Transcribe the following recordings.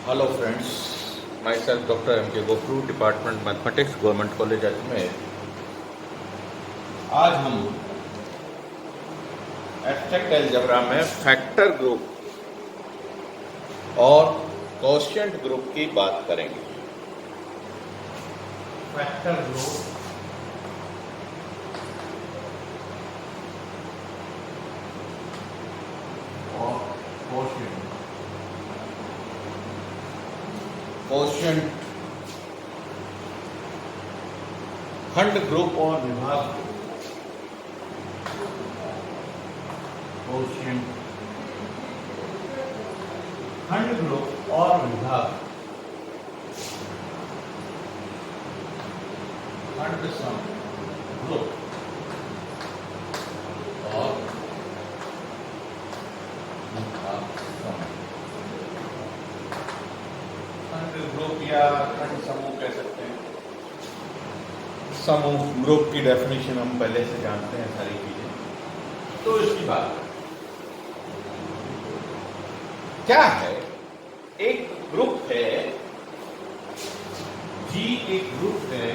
Hello friends, myself doctor M K Gopru, department mathematics, government college Ajmer. आज हम abstract algebra में factor group और quotient group की बात करेंगे। फैक्टर ग्रुप और कोशिएंट खंड ग्रुप और विभाग कोशिएंट खंड ग्रुप और विभाग खंड सम ग्रुप और विभाग सम। खंड ग्रुप या खंड समूह कह सकते हैं। समूह ग्रुप की डेफिनेशन हम पहले से जानते हैं सारी चीजें, तो इसकी बात क्या है। एक ग्रुप है, G एक ग्रुप है,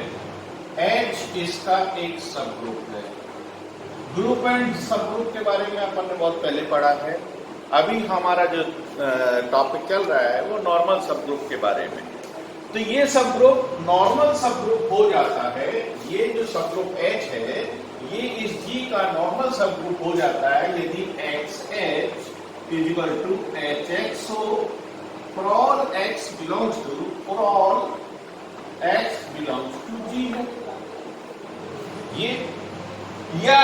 H इसका एक सब ग्रुप है। ग्रुप एंड सब ग्रुप के बारे में अपन ने बहुत पहले पढ़ा है। अभी हमारा जो टॉपिक चल रहा है वो नॉर्मल सब ग्रुप के बारे में। तो ये सब ग्रुप नॉर्मल सब ग्रुप हो जाता है। ये जो सब ग्रुप H है ये इस G का नॉर्मल सब ग्रुप हो जाता है यदि XH इक्वल टू HX हो, for all X belongs to G हो। ये या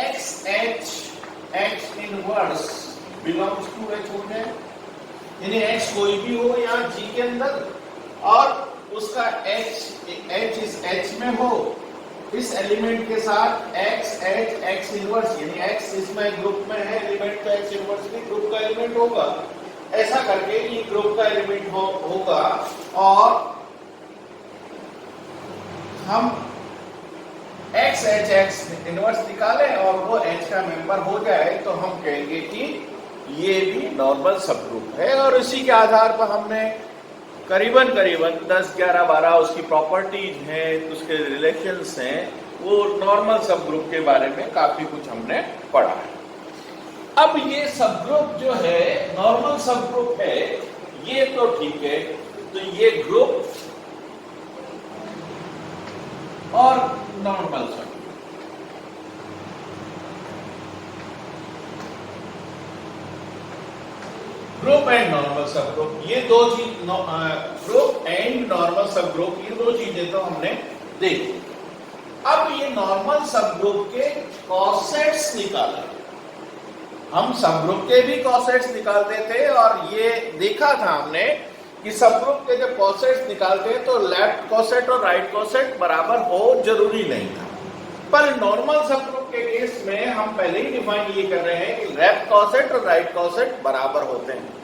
XH X inverse belongs to H हो जाए, यानी X कोई भी हो यहाँ G के अंदर और उसका H इस H में हो, इस एलिमेंट के साथ X इनवर्स, यानी X इसमें ग्रुप में है एलिमेंट का X इनवर्स भी ग्रुप का एलिमेंट होगा। ऐसा करके ये ग्रुप का एलिमेंट होगा और हम X इनवर्स निकालें और वो H का मेंबर हो जाए तो हम कहेंगे कि ये भी नॉर्मल सब ग्रुप है। और इसी के आधार पर हमने करीबन 10, 11, 12 उसकी प्रॉपर्टीज हैं, उसके रिलेशंस हैं, वो नॉर्मल सब ग्रुप के बारे में काफी कुछ हमने पढ़ा है। अब ये सब ग्रुप जो है नॉर्मल सब ग्रुप है, ये तो ठीक है। तो ये ग्रुप और नॉर्मल सब ग्रुप एंड नॉर्मल सब ग्रुप, ये दो चीज, ग्रुप एंड नॉर्मल सब ग्रुप, ये दो चीजें तो हमने देखी। अब ये नॉर्मल सब ग्रुप के कॉसेट्स निकाले। हम सब ग्रुप के भी कॉसेट्स निकालते थे और ये देखा था हमने कि सब ग्रुप के जब कॉसेट्स निकालते हैं तो लेफ्ट कॉसेट और राइट कॉसेट बराबर हो जरूरी नहीं था। पर नॉर्मल सब ग्रुप के केस में हम पहले ही डिफाइन ये कर रहे हैं कि लेफ्ट कॉसेट और राइट कॉसेट बराबर होते हैं।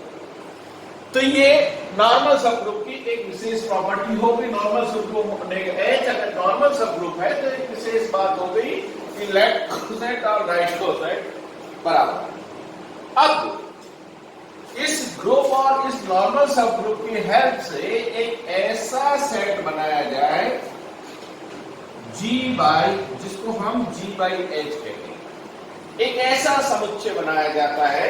तो ये नॉर्मल सब ग्रुप की एक विशेष प्रॉपर्टी हो गई। नॉर्मल सब ग्रुप H अगर नॉर्मल सब ग्रुप है तो एक विशेष बात हो गई कि लेफ्ट कॉसेट और राइट कॉसेट बराबर। अब इस ग्रुप और इस नॉर्मल सब ग्रुप की हेल्प से एक ऐसा सेट बनाया जाए जिसको हम G/H कहते हैं। एक ऐसा समुच्चय बनाया जाता है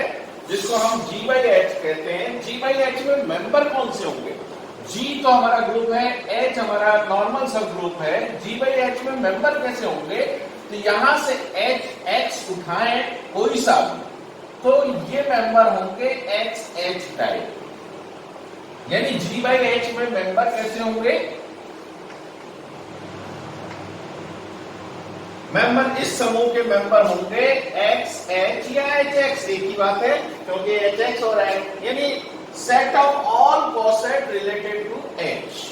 जिसको हम G/H कहते हैं। G/H में मेंबर कौन से होंगे? G तो हमारा ग्रुप है, H हमारा नॉर्मल सब ग्रुप है। G/H में मेंबर कैसे होंगे? तो यहां से X उठाएं कोई सा भी, तो ये मेंबर होंगे XH टाइप। यानी G/H में मेंबर कैसे होंगे? मेंबर इस समूह के मेंबर होंगे XH या HX, एक ही बात है क्योंकि HX और H यानी set of all coset related to H।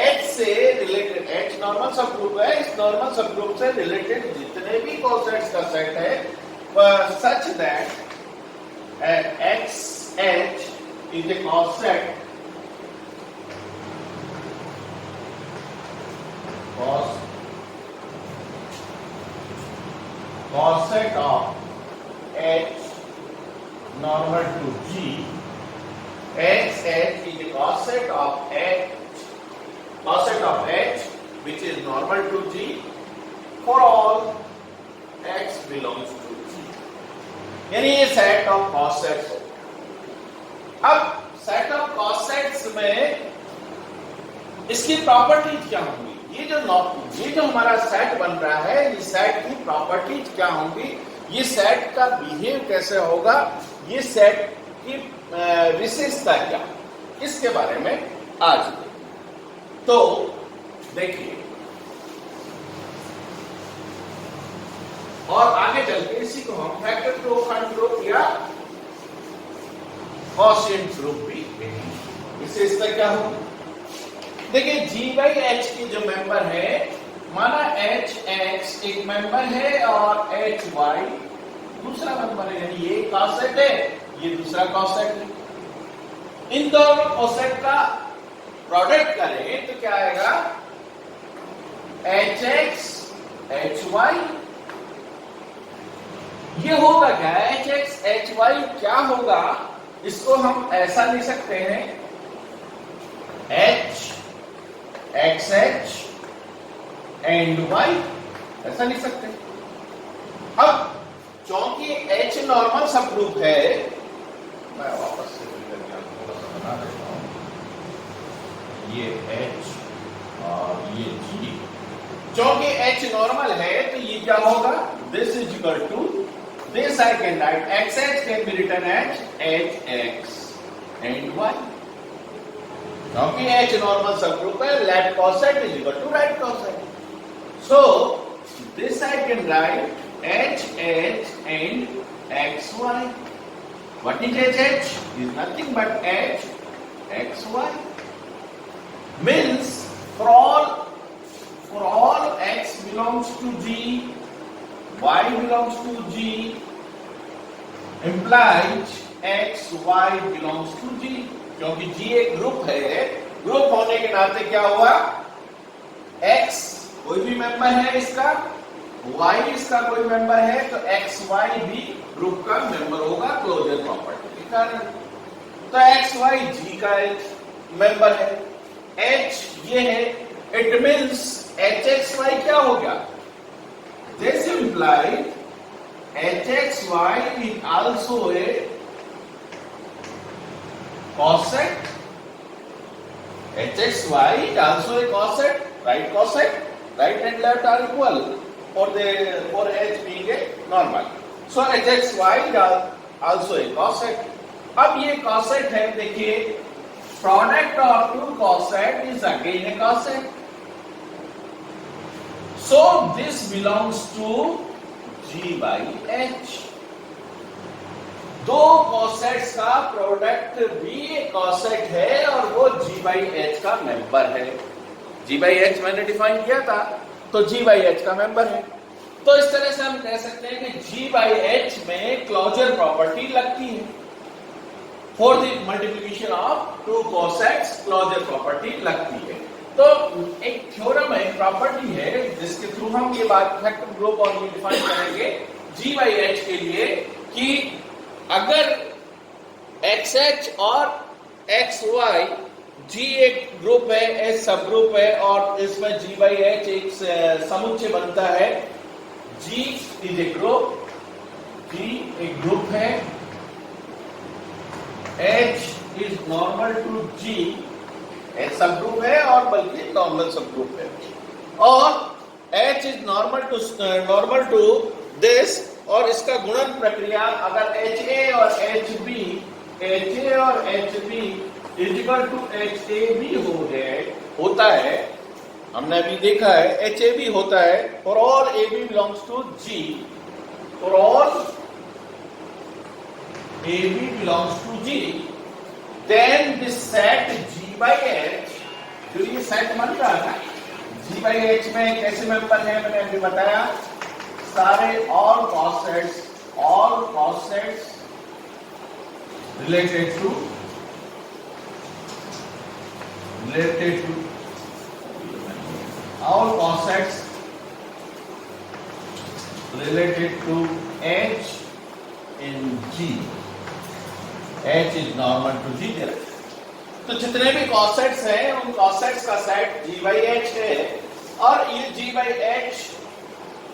H से related, H normal subgroup है, इस नॉर्मल सब ग्रुप से रिलेटेड जितने भी कॉसेट्स का सेट है such that XH is a coset coset of H normal to G, X XH is a coset of H which is normal to G for all X belongs to G. यानी ये set of कॉसेट्स हो. अब set of कॉसेट्स में इसकी properties क्या होंगी? ये जो हमारा सेट बन रहा है, ये सेट की प्रॉपर्टीज क्या होंगी? ये सेट का बिहेव कैसे होगा? ये सेट की विशेषता क्या, इसके बारे में आज तो देखिए. और आगे चल के इसी को हम फैक्टर ग्रुप, फंड ग्रुप या कोशिएंट ग्रुप भी देखेंगे. विशेषता क्या होगी? देखिए G/H की जो मेंबर है, माना HX एक मेंबर है और HY दूसरा मेंबर है, यानी ये कॉसेट है, ये दूसरा कॉसेट है. इन दोनों कॉसेट का प्रोडक्ट करें तो क्या आएगा? HX HY. ये होगा क्या? HX HY क्या होगा? इसको हम ऐसा लिख सकते हैं H XH एंड Y, ऐसा लिख सकते हैं. अब क्योंकि H नॉर्मल सब ग्रुप है, मैं वापस से थोड़ा सा बना देता हूं. ये H और ये G, क्योंकि H नॉर्मल है तो ये क्या होगा? This is equal to this. I can write XH can be written as HX and Y. क्योंकि H नॉर्मल सब ग्रुप है, left coset is equal to right coset. So this I can write HH and XY. What is HH? Is nothing but H XY. Means for all X belongs to G, Y belongs to G, implies X Y belongs to G. क्योंकि G एक group है, group होने के नाते क्या हुआ? X कोई भी मेंबर है इसका, Y इसका कोई मेंबर है, तो XY भी ग्रुप का मेंबर होगा क्लोजर प्रॉपर्टी के कारण. तो XY G का एक मेंबर है, H ये है. इट मीन्स HXY क्या हो गया? This implies HXY is also a coset. HXY is also a coset. Right coset, right and left are equal for H being a normal. So HXY is also a coset. अब ये coset है, देखिए product of two coset is again a coset. So this belongs to G/H. दो कॉसेट्स का product भी एक कॉसेट है और वो G/H का मेंबर है. G/H मैंने डिफाइन किया था, तो G/H का मेंबर है. तो इस तरह से हम कह सकते हैं कि G/H में क्लोजर प्रॉपर्टी लगती है. For the multiplication of two cosets closure property लगती है. तो एक थ्योरम है, प्रॉपर्टी है, जिसके थ्रू हम ये बात फैक्टर ग्रुप और ये डिफाइन करेंगे G/H के लिए कि अगर XH और XY G एक ग्रुप है, H सब ग्रुप है और इसमें G/H एक समुच्चय बनता है. G is a group, G एक ग्रुप है, H is normal to G, H subgroup है और बल्कि नॉर्मल सब ग्रुप है, और H is normal to this. और इसका गुणन प्रक्रिया अगर HA और HB is equal to HAB होता है, हमने अभी देखा है HAB होता है. For all AB belongs to G, for all AB belongs to G, then this set G/H, जो ये सेट बन रहा है G/H में कैसे मेंबर है मैंने अभी बताया. सारे all cosets related to all cosets related to H in G. H is normal to G there. तो जितने भी कॉसेट्स हैं उन कॉसेट्स का सेट G by H है, और ये G by H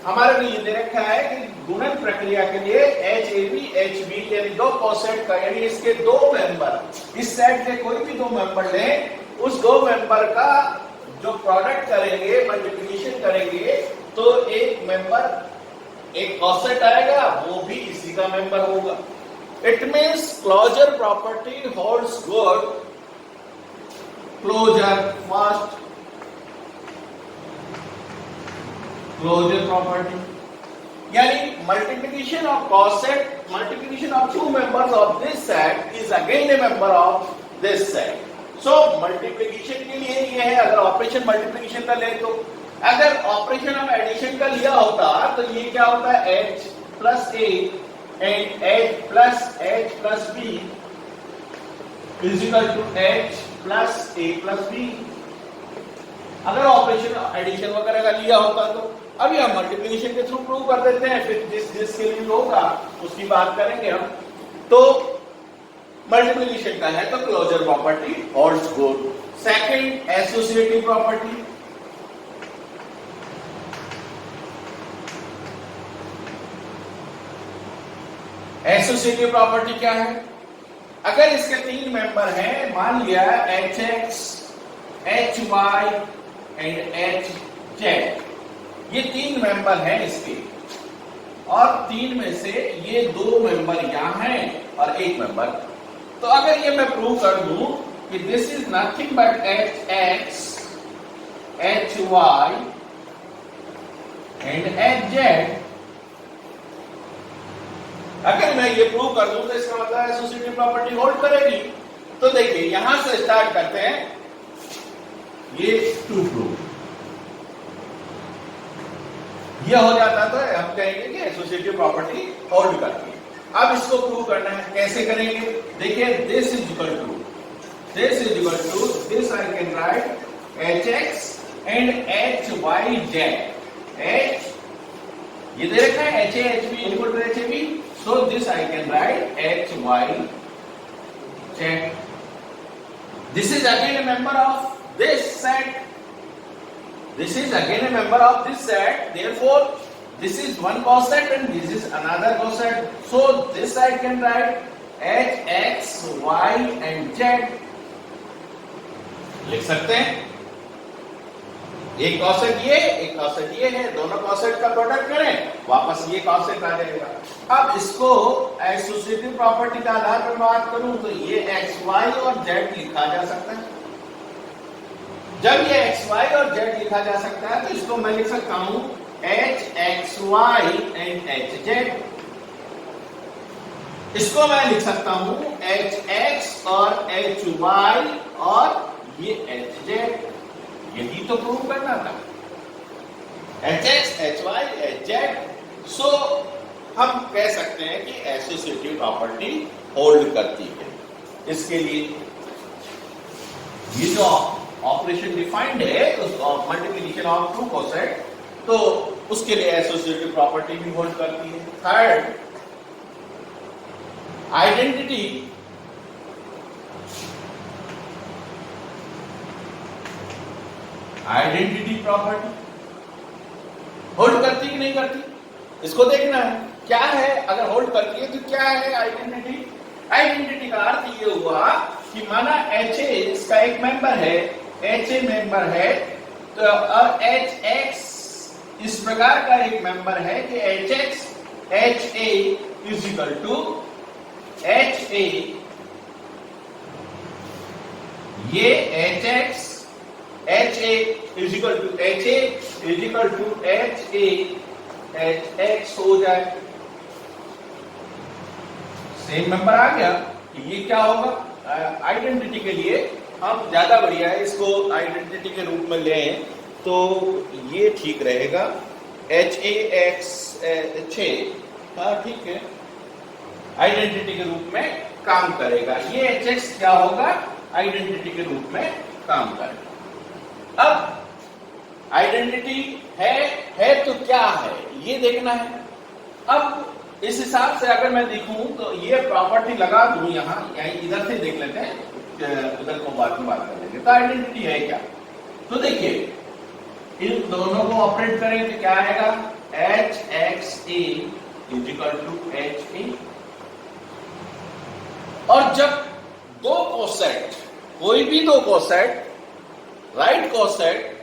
हमारे लिए दे रखा है कि गुणन प्रक्रिया के लिए HAB HB यानी दो कॉसेट का, यानी इसके दो मेंबर, इस सेट के कोई भी दो मेंबर लें, उस दो मेंबर का जो प्रोडक्ट करेंगे, मल्टीप्लिकेशन करेंगे, तो एक मेंबर एक कॉसेट आएगा, वो भी इसी का मेंबर होगा। It means closure property holds good, closure first, closure property यानी multiplication of coset, multiplication of two members of this set is again a member of this set. So multiplication के लिए ये है, अगर ऑपरेशन मल्टीप्लिकेशन का ले, तो अगर ऑपरेशन हम एडिशन का लिया होता तो ये क्या होता है, H plus A and H plus B is equal to H plus A plus B, अगर ऑपरेशन एडिशन वगैरह का लिया होता तो। अभी हम मल्टीप्लिकेशन के थ्रू प्रूव कर देते हैं, फिर जिस के लिए होगा उसकी बात करेंगे हम। तो मल्टीप्लिकेशन का है तो closure property holds good. Second associative property, associative property क्या है, अगर इसके तीन मेंबर हैं, मान लिया HX, HY एंड HZ, ये तीन मेंबर हैं इसके, और तीन में से ये दो मेंबर यहां हैं और एक मेंबर, तो अगर ये मैं प्रूव कर दूं कि this is nothing but HX, HY and HZ, अगर मैं ये प्रूव कर दूं तो इसका मतलब एसोसिएटिव प्रॉपर्टी होल्ड करेगी। तो देखिए यहां से स्टार्ट करते हैं, ये टू प्रूव, ये हो जाता तो हम कहेंगे कि एसोसिएटिव प्रॉपर्टी होल्ड करती है। अब इसको प्रूव करना है, कैसे करेंगे, देखिए this is equal to this I can write HX and HYZ, H ये दे रखा है HA HB equal to HAB, so this I can write HYZ. This is again a member of this set. This is again a member of this set. Therefore, this is one coset and this is another coset. So this I can write H, X, Y and Z. लिख सकते हैं, एक कॉसेट ये है, दोनों कॉसेट का product करें, वापस ये कॉसेट आ जाएगा। अब इसको एसोसिएटिव प्रॉपर्टी का आधार पर बात करूं तो ये x, y और z लिखा जा सकता है। जब ये x, y और z लिखा जा सकता है तो इसको मैं लिख सकता हूं h, x, y and h, z। इसको मैं लिख सकता हूं h, x और h, y और ये h, z। यही तो प्रूव करना था, HX, HY, HZ। सो हम कह सकते हैं कि एसोसिएटिव प्रॉपर्टी होल्ड करती है। इसके लिए ये जो ऑपरेशन डिफाइंड है मल्टीप्लिकेशन ऑफ टू कोसेट, तो उसके लिए एसोसिएटिव प्रॉपर्टी भी होल्ड करती है। Third, identity, identity property hold करती कि नहीं करती, इसको देखना है। क्या है, अगर होल्ड करती है तो क्या है आइडेंटिटी। आइडेंटिटी का अर्थ ये हुआ कि माना HA इसका एक मेंबर है, HA मेंबर है, तो और HX इस प्रकार का एक मेंबर है कि HX HA is equal to HA, ये HX HA is equal to HA is equal to HA HX हो जाए, सेम मेंबर आ गया। ये क्या होगा, आइडेंटिटी के लिए हम ज्यादा बढ़िया है, इसको आइडेंटिटी के रूप में लें तो ये ठीक रहेगा, HAX HA, हाँ ठीक है, आइडेंटिटी के रूप में काम करेगा। ये HX क्या होगा, आइडेंटिटी के रूप में काम करेगा। अब आइडेंटिटी है तो क्या है ये देखना है। अब इस हिसाब से अगर मैं देखूं तो ये प्रॉपर्टी लगा दूं, यहां इधर से देख लेते हैं, उधर को बाद में बात कर लेंगे। तो आइडेंटिटी है क्या, तो देखिए इन दोनों को ऑपरेट करें तो क्या आएगा, H X A is equal to H A. और जब दो कोसेट, कोई भी दो कोसेट, राइट कोसेट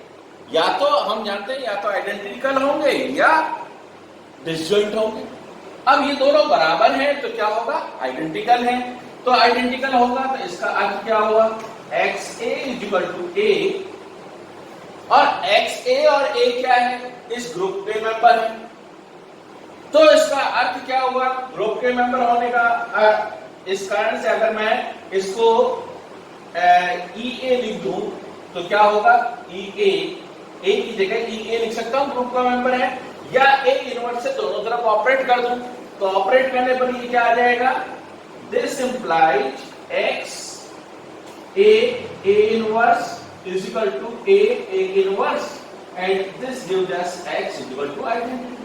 या तो हम जानते हैं या तो आइडेंटिकल होंगे या डिसजॉइंट होंगे। अब ये दोनों बराबर हैं तो क्या होगा, आइडेंटिकल हैं। तो आइडेंटिकल होगा तो इसका अर्थ क्या हुआ, X A is equal to A, और एक्स ए और ए क्या है, इस ग्रुप के मेंबर है। तो इसका अर्थ क्या हुआ, ग्रुप के मेंबर होने का इस कारण से अगर मैं इसको ई ए लिख दूं तो क्या होगा, ई ए की जगह ई ए लिख सकता हूं, ग्रुप का मेंबर है, या ए इनवर्स से दोनों तरफ ऑपरेट कर दूं तो ऑपरेट करने पर ये क्या आ जाएगा, this implies x A inverse is equal to A inverse and this gives us X is equal to identity.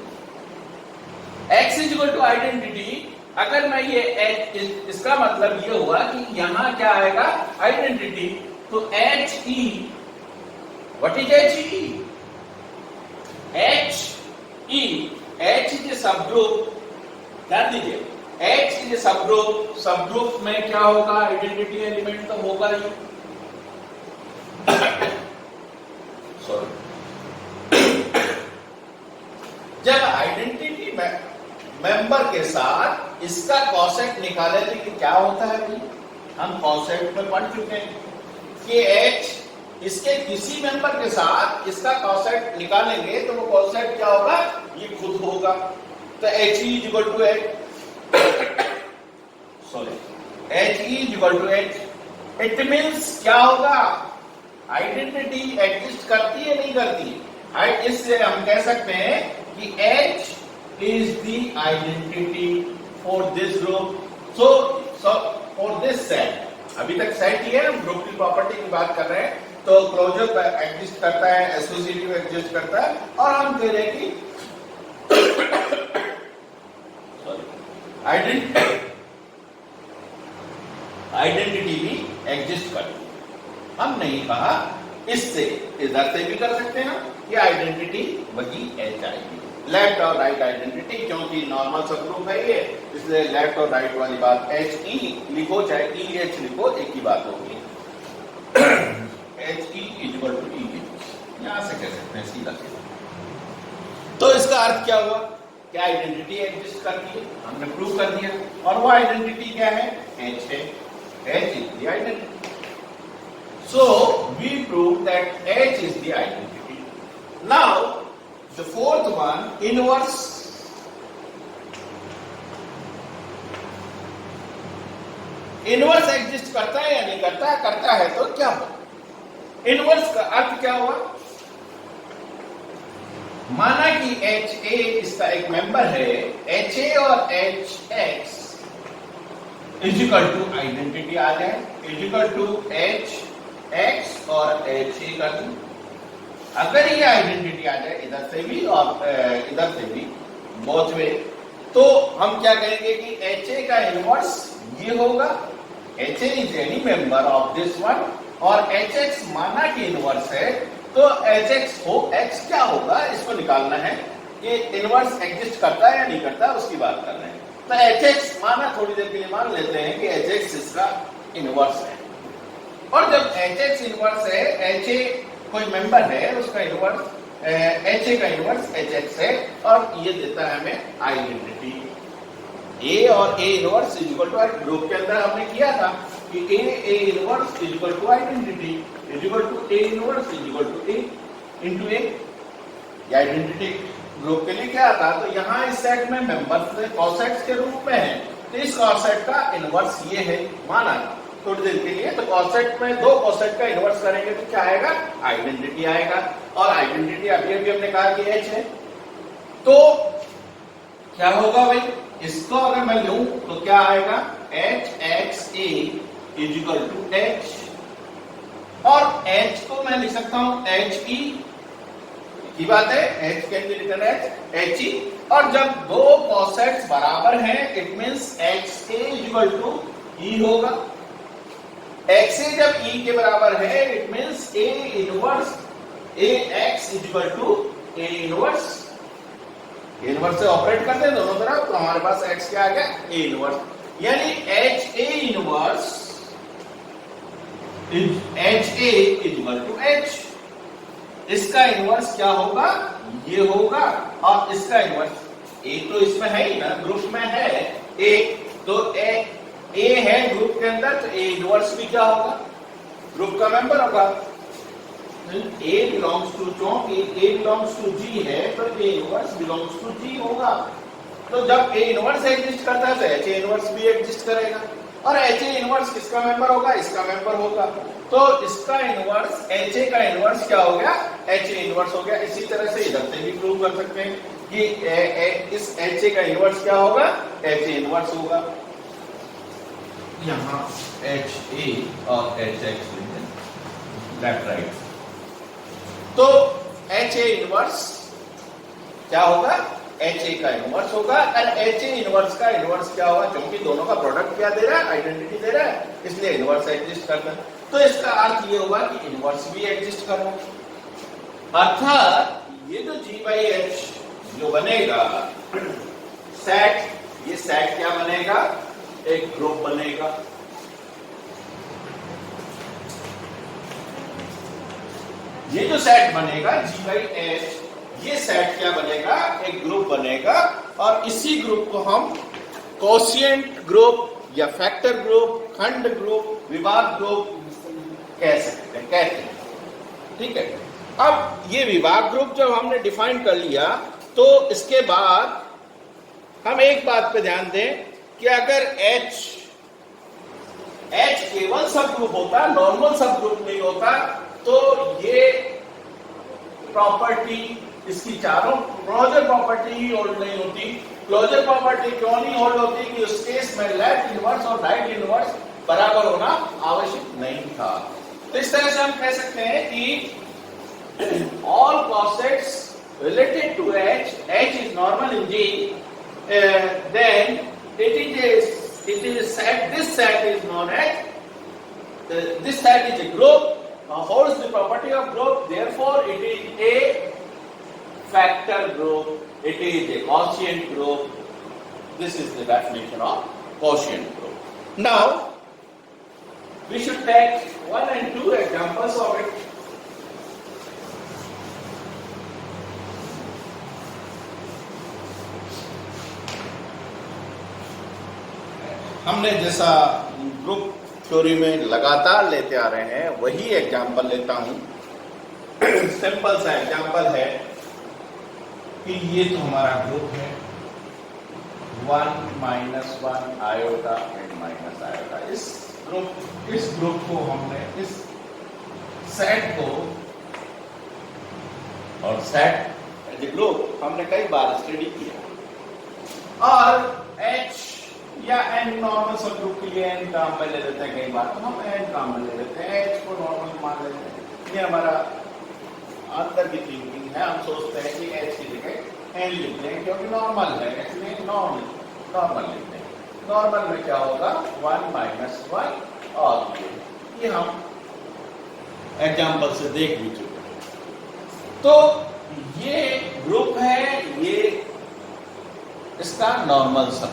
X is equal to identity, अगर मैं ये H, इसका मतलब ये हुआ कि यहां क्या आएगा, आइडेंटिटी। तो H E, what is H E? H E, H is a subgroup, ध्यान दीजिए, H is a subgroup, subgroup में क्या होगा, आइडेंटिटी एलिमेंट तो होगा ही। जब आइडेंटिटी मेंबर के साथ इसका कॉसेट निकाले थे कि क्या होता है भाई, हम कॉसेट में पढ़ चुके हैं कि H इसके किसी मेंबर के साथ इसका कॉसेट निकालेंगे तो वो कॉसेट क्या होगा, ये खुद होगा। तो H E is equal to H, sorry H E is equal to H। It means क्या होगा, आइडेंटिटी एग्जिस्ट करती है नहीं करती है, इससे हम कह सकते हैं कि H is the identity for this group, so for this set। अभी तक सेट ही है, हम ग्रुप की प्रॉपर्टी की बात कर रहे हैं, तो क्लोजर एग्जिस्ट करता है, एसोसिएटिव एग्जिस्ट करता है, और हम कह रहे हैं कि आइडेंटिटी भी एग्जिस्ट करती है। हम नहीं कहा, इससे इधर से भी कर सकते हैं कि आइडेंटिटी वही एच आएगी, लेफ्ट और राइट आइडेंटिटी, क्योंकि नॉर्मल सब ग्रुप है ये, इसलिए लेफ्ट और राइट वाली बात एच ई लिखो चाहे ई एच लिखो, एक ही बात होगी। H E is equal to E H, यहां से कह सकते हैं सीधा सीधा। तो इसका अर्थ क्या हुआ, क्या आइडेंटिटी एग्जिस्ट करती है, हमने प्रूव कर दिया, और वो आइडेंटिटी क्या है, एच है, H is the identity. So we proved that H is the identity. Now the fourth one, inverse. Inverse exist करता है या नहीं करता है, करता है तो क्या हुआ, इनवर्स का अर्थ क्या हुआ, माना कि एच ए इसका एक मेंबर है, एच ए और H X is equal to identity आ जाए, is equal to H X और एच ए कर दूं। अगर ये आइडेंटिटी आ जाए इधर से भी और इधर से भी, बोथ वे, तो हम क्या कहेंगे कि एच ए का इनवर्स ये होगा, H A is any member of this one, और एच एक्स माना कि इनवर्स है, तो एच एक्स हो, एक्स क्या होगा इसको निकालना है, ये इनवर्स एग्जिस्ट करता है या नहीं करता उसकी बात कर रहे हैं। तो एच एक्स माना, थोड़ी देर के लिए मान लेते हैं कि एच एक्स इसका इनवर्स है, और जब एच एक्स इनवर्स है, एच ए कोई मेंबर है, उसका इनवर्स एच ए का इनवर्स एच एक्स है, और ये देता है हमें आइडेंटिटी। ए और A inverse is equal to, group के अंदर हमने किया था कि A inverse is equal to identity is equal to A inverse is equal to A into A. Identity group के लिए क्या था, तो यहाँ इस सेट में मेंबर्स कॉसेट्स के रूप में है, तो इस कॉसेट का इनवर्स ये है माना थोड़ी देर के लिए, तो कॉसेट में दो कॉसेट का इनवर्स करेंगे तो क्या आएगा, आइडेंटिटी आएगा, और आइडेंटिटी अभी अभी हमने कहा कि एच है, तो क्या होगा भाई, इसको अगर मैं लूं तो क्या आएगा, H X A is equal to H, और एच को मैं लिख सकता हूं एच ई की बात है, H can be written as H E, और जब दो कॉसेट्स बराबर हैं it means X A is equal to E होगा, एक्स ए जब ई के बराबर है it means A inverse A X equal to A inverse. Inverse से ऑपरेट करते हैं दोनों तरफ, तो हमारे पास एक्स क्या आ गया, ए इनवर्स। यानी H A inverse H A equal to H. इसका इनवर्स क्या होगा, ये होगा, और इसका इनवर्स ए तो इसमें है ही ना, ग्रुप में है ए, तो ए है ग्रुप के अंदर, तो ए इनवर्स भी क्या होगा, ग्रुप का मेंबर होगा। ए बिलोंग्स टू, क्योंकि ए बिलोंग्स टू जी है तो ए इनवर्स बिलोंग्स टू जी होगा। तो जब ए इनवर्स एग्जिस्ट करता है तो एच ए इनवर्स भी एग्जिस्ट करेगा, और एच ए इनवर्स किसका मेंबर होगा, इसका मेंबर होगा। तो इसका इनवर्स एच ए का इनवर्स क्या हो गया, एच ए इनवर्स हो गया। इसी तरह से इधर से भी प्रूव कर सकते हैं कि इस एच ए का इनवर्स क्या होगा, एच ए इनवर्स होगा। यहाँ एच ए और एच एक्स लेफ्ट राइट, तो एच ए इनवर्स क्या होगा, एच ए का इनवर्स होगा, और एच ए इनवर्स का इनवर्स क्या होगा, क्योंकि दोनों का प्रोडक्ट क्या दे रहा है, आइडेंटिटी दे रहा है, इसलिए इनवर्स एग्जिस्ट करता है। तो इसका अर्थ ये होगा कि इनवर्स भी एग्जिस्ट कर रहा है। अर्थात ये जो जी बाई एच जो बनेगा सेट, ये सेट क्या बनेगा, एक ग्रुप बनेगा। ये जो सेट बनेगा जी बाई एच, ये सेट क्या बनेगा, एक ग्रुप बनेगा, और इसी ग्रुप को हम कोशिएंट ग्रुप या फैक्टर ग्रुप, खंड ग्रुप, विभाग ग्रुप कह सकते हैं, कहते हैं। ठीक है, अब ये विभाग ग्रुप जब हमने डिफाइन कर लिया, तो इसके बाद हम एक बात पे ध्यान दें कि अगर H केवल सब ग्रुप होता, नॉर्मल सब ग्रुप नहीं होता, तो ये प्रॉपर्टी, इसकी चारों क्लोजर प्रॉपर्टी ही होल्ड नहीं होती। क्लोजर प्रॉपर्टी क्यों नहीं होल्ड होती, कि उस केस में लेफ्ट इनवर्स और राइट इनवर्स बराबर होना आवश्यक नहीं था। तो इस तरह से हम कह सकते हैं कि all cosets related to H is normal in G, then it is set, this set is known as, this set is a group, holds the property of group, therefore it is a factor group, it is a quotient group. This is the definition of quotient group. Now we should take 1 and 2 examples of it. हमने जैसा group theory में लगातार लेते आ रहे हैं, वही example लेता हूं। सिंपल सा एग्जाम्पल है कि ये तो हमारा ग्रुप है 1 minus 1 iota and minus iota. इस ग्रुप को हमने, इस सेट को, और सेट एज ए ग्रुप हमने कई बार स्टडी किया, और H या n नॉर्मल सब ग्रुप के लिए n काम में ले लेते हैं, कई बार तो हम n काम में ले लेते हैं, H को नॉर्मल मान लेते हैं। ये हमारा अंदर की थिंकिंग है, हम सोचते हैं कि H की जगह n लिख लें क्योंकि नॉर्मल है, इसलिए नॉर्मल लिखते हैं। नॉर्मल में क्या होगा, 1 माइनस 1, और ये हम एग्जाम्पल से देख भी चुके हैं। तो ये ग्रुप है, ये इसका नॉर्मल सब।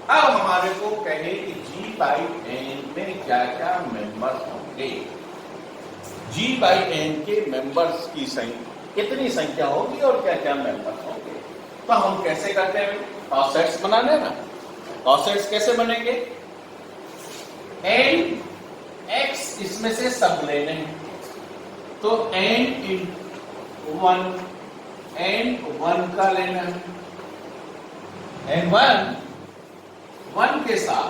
अब हमारे को कहे कि G बाई N में क्या क्या मेंबर्स होंगे, G बाई N के मेंबर्स की कितनी संख्या होगी और क्या क्या मेंबर्स होंगे। तो हम कैसे करते हैं, कॉसेट्स बनाने ना। कॉसेट्स कैसे बनेंगे, N X इसमें से सब लेने हैं, तो N1 का लेना है, N1 के साथ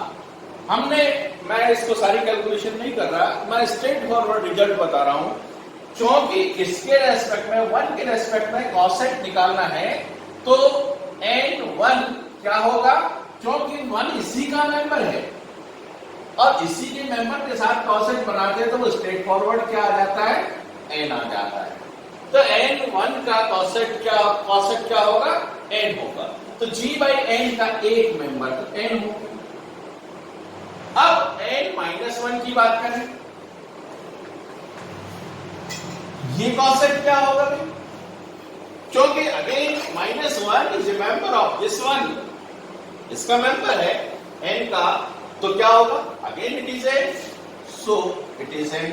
हमने, मैं इसको सारी कैलकुलेशन नहीं कर रहा, मैं स्ट्रेट फॉरवर्ड रिजल्ट बता रहा हूं, क्योंकि इसके रेस्पेक्ट में 1 के रेस्पेक्ट में कॉसेट निकालना है, तो N1 क्या होगा, क्योंकि 1 इसी का मेंबर है और इसी के मेंबर के साथ कॉसेट बनाते हैं, तो वो स्ट्रेट फॉरवर्ड क्या आ जाता है, N आ जाता है। तो N1 का कॉसेट क्या होगा, N होगा। तो G बाई N का एक मेंबर तो N होगा। अब n-1 की बात करें, ये कॉसेट क्या होगा भाई? क्योंकि again -1 is a member of this one, इसका मेंबर है n का, तो क्या होगा? Again it is n, so it is n।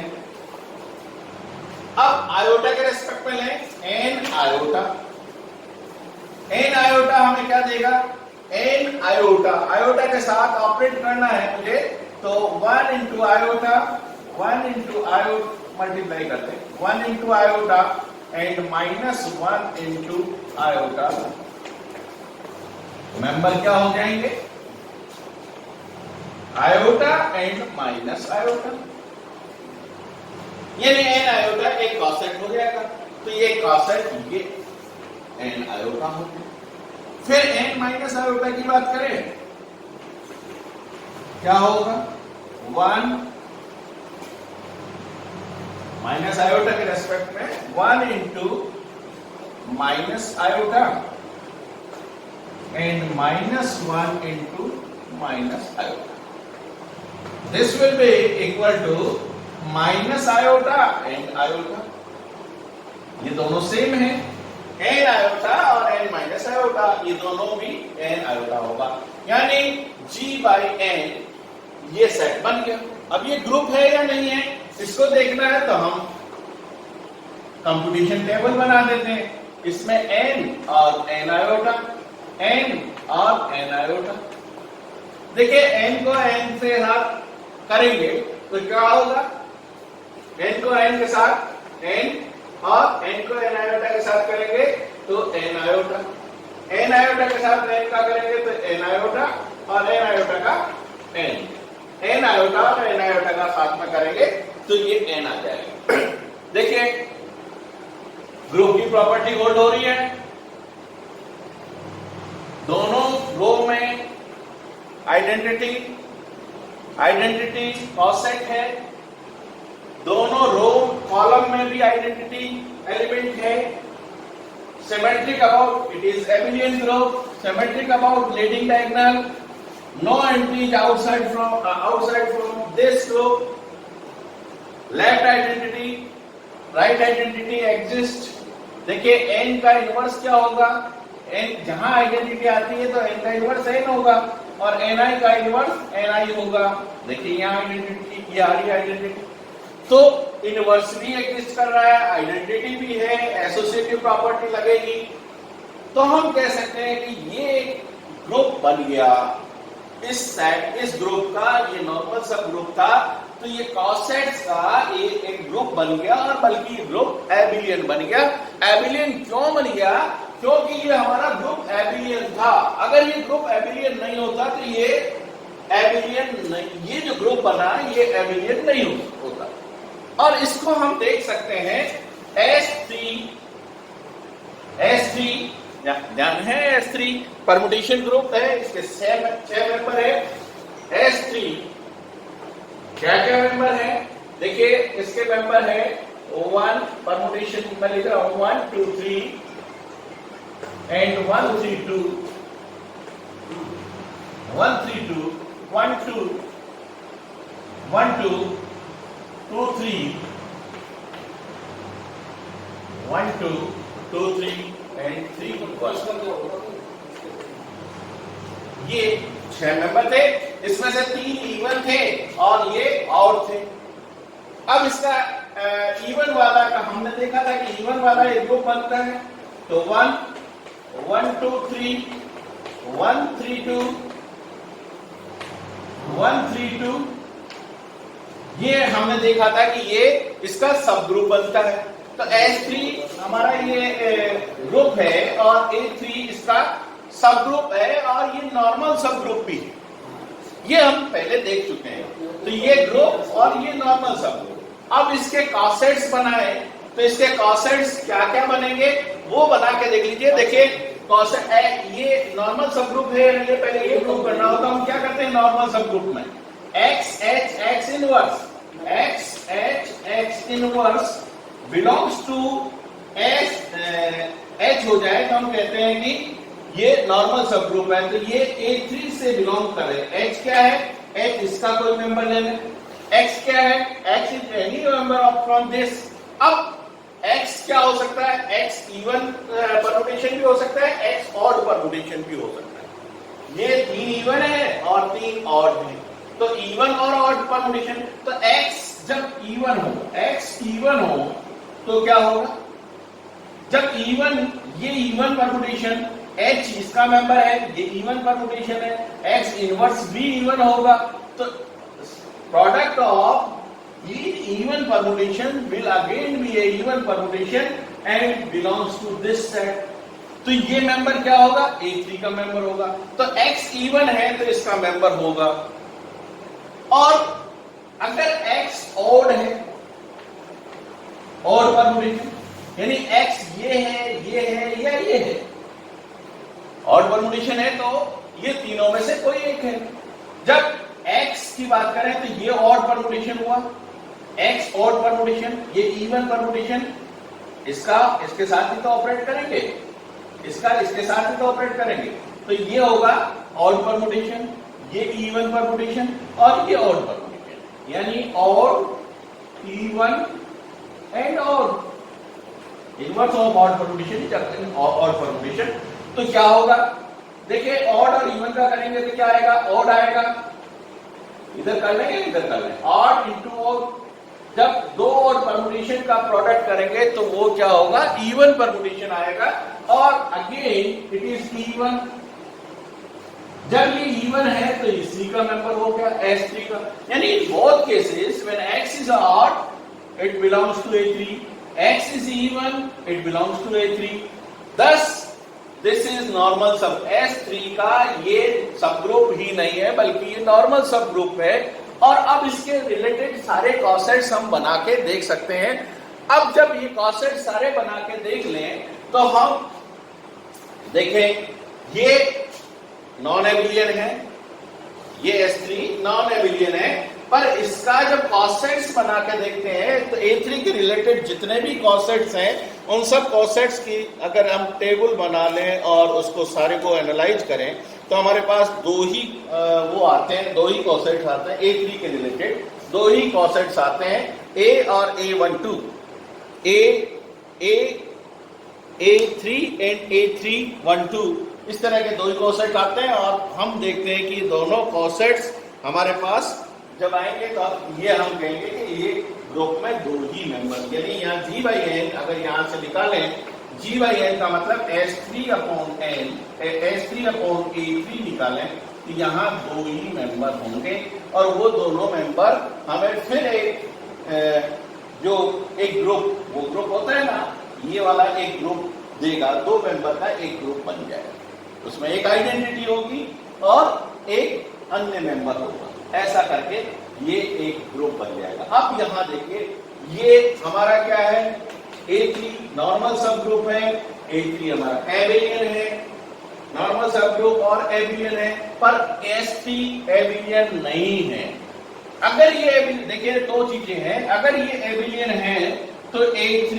अब आयोटा के रेस्पेक्ट में लें, n आयोटा, n आयोटा हमें क्या देगा? n आयोटा, आयोटा के साथ ऑपरेट करना है मुझे, तो 1 into iota, 1 into iota multiply करते हैं, 1 into iota and -1 into iota, member क्या हो जाएंगे? आयोटा एंड माइनस आयोटा, यानी n आयोटा एक कॉसेट हो जाएगा, तो ये कॉसेट ये n आयोटा हो गया। फिर n माइनस आयोटा की बात करें, क्या होगा? 1 माइनस आयोटा के रेस्पेक्ट में 1 into minus iota and -1 into minus iota, this will be equal to minus iota and iota, ये दोनों सेम है, n आयोटा और n माइनस आयोटा, ये दोनों भी n आयोटा होगा, यानी G/n ये सेट बन गया। अब ये ग्रुप है या नहीं है, इसको देखना है तो हम कंप्यूटेशन टेबल बना देते हैं, इसमें n और n आयोटा, n और n आयोटा। देखिए n को n से साथ करेंगे तो क्या होगा? n को n के साथ n और n को n आयोटा के साथ करेंगे तो n आयोटा, n आयोटा के साथ n का करेंगे तो n आयोटा और n आयोटा का n आयोटा और n आयोटा का साथ में करेंगे तो ये n आ जाएगा। देखिए ग्रुप की प्रॉपर्टी होल्ड हो रही है, दोनों रो में आइडेंटिटी कॉसेट है, दोनों रो कॉलम में भी आइडेंटिटी एलिमेंट है, symmetric about it is abelian group, symmetric about leading diagonal, no entries outside from this group, left identity right identity exist. देखिए n का इनवर्स क्या होगा? n जहां आइडेंटिटी आती है तो n का इनवर्स n होगा और ni का इनवर्स ni होगा। देखिए यहां आइडेंटिटी, ये आ रही आइडेंटिटी, तो इनवर्स भी एग्जिस्ट कर रहा है, आइडेंटिटी भी है, एसोसिएटिव प्रॉपर्टी लगेगी, तो हम कह सकते हैं कि ये ग्रुप बन गया। इस ग्रुप का ये नॉर्मल सब ग्रुप था, तो ये कॉसेट्स का एक ग्रुप बन गया और बल्कि ग्रुप एबिलियन बन गया। एबिलियन क्यों बन गया? क्योंकि ये हमारा ग्रुप एबिलियन था। अगर ये ग्रुप एबिलियन नहीं होता तो ये एबिलियन नहीं, ये जो ग्रुप बना ये एबिलियन नहीं होता। और इसको हम देख सकते हैं S3 ध्यान है, S3 परमुटेशन ग्रुप है, इसके 6 मेंबर है। S3 क्या क्या मेंबर है? देखिए इसके मेंबर है 1 परमुटेशन में लिख रहा हूं 1 2 3 एंड 1 3 2 1 3 2 1 2 1 2 2 3 1 2 2 3 एंड 3 1। ये 6 मेंबर थे, इसमें से 3 इवन थे और ये आउट थे। अब इसका इवन वाला का हमने देखा था कि इवन वाला एक ग्रुप बनता है, तो 1 1 2 3 1 3 2 1 3 2, ये हमने देखा था कि ये इसका सब ग्रुप बनता है। तो S3 हमारा ये ग्रुप है और A3 इसका सब ग्रुप है और ये नॉर्मल सब ग्रुप भी है, ये हम पहले देख चुके हैं। तो ये ग्रुप और ये नॉर्मल सब ग्रुप। अब इसके कॉसेट्स बनाए तो इसके कॉसेट्स क्या क्या बनेंगे वो बना के देख लीजिए। देखिए कॉसेट है, ये नॉर्मल सब ग्रुप है, ये पहले ये प्रूव करना होता। हम क्या करते हैं नॉर्मल सब ग्रुप में X H X inverse, X H X inverse belongs to H हो जाए तो हम कहते हैं कि ये नॉर्मल सब ग्रुप है। तो ये A3 से बिलोंग करे। H क्या है? H इसका कोई मेंबर ले लें, X क्या है, X is any member of from this. अब X क्या हो सकता है, X इवन परमुटेशन भी हो सकता है, X ऑड परमुटेशन भी हो सकता है। ये 3 इवन है और 3 ऑड है, तो इवन और ऑड परमुटेशन, तो X जब इवन हो, X इवन हो तो क्या होगा, जब इवन, ये इवन परमुटेशन, H इसका मेंबर है, ये इवन परमुटेशन है, X इनवर्स भी इवन होगा, तो product of even permutation will again be a even permutation and belongs to this set। तो ये मेंबर क्या होगा, A3 का मेंबर होगा, तो X इवन है तो इसका मेंबर होगा। और अगर X ऑड है, ऑड परमुटेशन, यानी X ये है या ये है, ऑड परमुटेशन है तो ये तीनों में से कोई एक है। जब X की बात करें तो ये ऑड परमुटेशन हुआ, X ऑड परमुटेशन, ये इवन परमुटेशन, इसका इसके साथ ही तो ऑपरेट करेंगे, इसका इसके साथ ही तो ऑपरेट करेंगे, तो ये होगा ऑड परमुटेशन, ये इवन परमुटेशन और ये ऑड परमुटेशन, यानी odd even and odd, inverse of odd permutation, odd permutation. तो क्या होगा, देखिए ऑड और इवन का करेंगे तो क्या आएगा, ऑड आएगा, इधर कर लेंगे इधर कर लेंगे, ऑड इंटू ऑड। जब दो और परमुटेशन का प्रोडक्ट करेंगे तो वो क्या होगा, इवन परमुटेशन आएगा, और अगेन इट इज इवन। जब ये इवन है तो इसी का मेंबर हो गया S3 का, यानी in both cases when X is odd it belongs to A3, X is even it belongs to A3। thus this is normal sub, S3 का ये सब ग्रुप ही नहीं है बल्कि ये नॉर्मल सब ग्रुप है। और अब इसके रिलेटेड सारे कॉसेट्स हम बना के देख सकते हैं। अब जब ये कॉसेट सारे बना के देख लें तो हम देखें, ये नॉन एबिलियन है, ये S3 नॉन एबिलियन है, पर इसका जब कॉसेट्स बना के देखते हैं तो A3 के रिलेटेड जितने भी कॉसेट्स हैं उन सब कॉसेट्स की अगर हम टेबल बना लें और उसको सारे को एनालाइज करें तो हमारे पास दो ही वो आते हैं, दो ही कॉसेट्स आते हैं A3 के रिलेटेड, दो ही कॉसेट्स आते हैं, A और A12, A3 एंड A312, इस तरह के दो ही कॉसेट्स आते हैं। और हम देखते हैं कि दोनों कॉसेट्स हमारे पास जब आएंगे तो ये हम कहेंगे कि ये ग्रुप में दो ही मेंबर, यानी यहाँ G/N अगर यहाँ से निकालें, G/N का मतलब S3/N, S3/A3 निकालें तो यहाँ दो ही मेंबर होंगे, और वो दोनों मेंबर हमें फिर एक जो एक ग्रुप, वो ग्रुप होता है ना, ये वाला एक ग्रुप देगा, दो मेंबर का एक ग्रुप बन जाएगा, उसमें एक आइडेंटिटी होगी और एक अन्य मेंबर होगा, ऐसा करके ये एक ग्रुप बन जाएगा। अब यहां देखिए, ये हमारा क्या है, A3 नॉर्मल सब ग्रुप है, A3 हमारा एबिलियन है, नॉर्मल सब ग्रुप और एबिलियन है, पर S3 एबिलियन नहीं है। अगर ये देखिए दो चीजें हैं, अगर ये एबिलियन है तो A3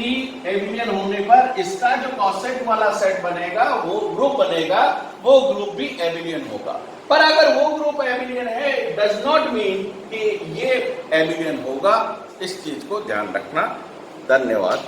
एबिलियन होने पर इसका जो कॉसेट वाला सेट बनेगा, वो ग्रुप बनेगा, वो ग्रुप भी एबिलियन होगा। पर अगर वो ग्रुप एबिलियन है, इट डज नॉट मीन कि ये एबिलियन होगा। इस चीज को ध्यान रखना। धन्यवाद।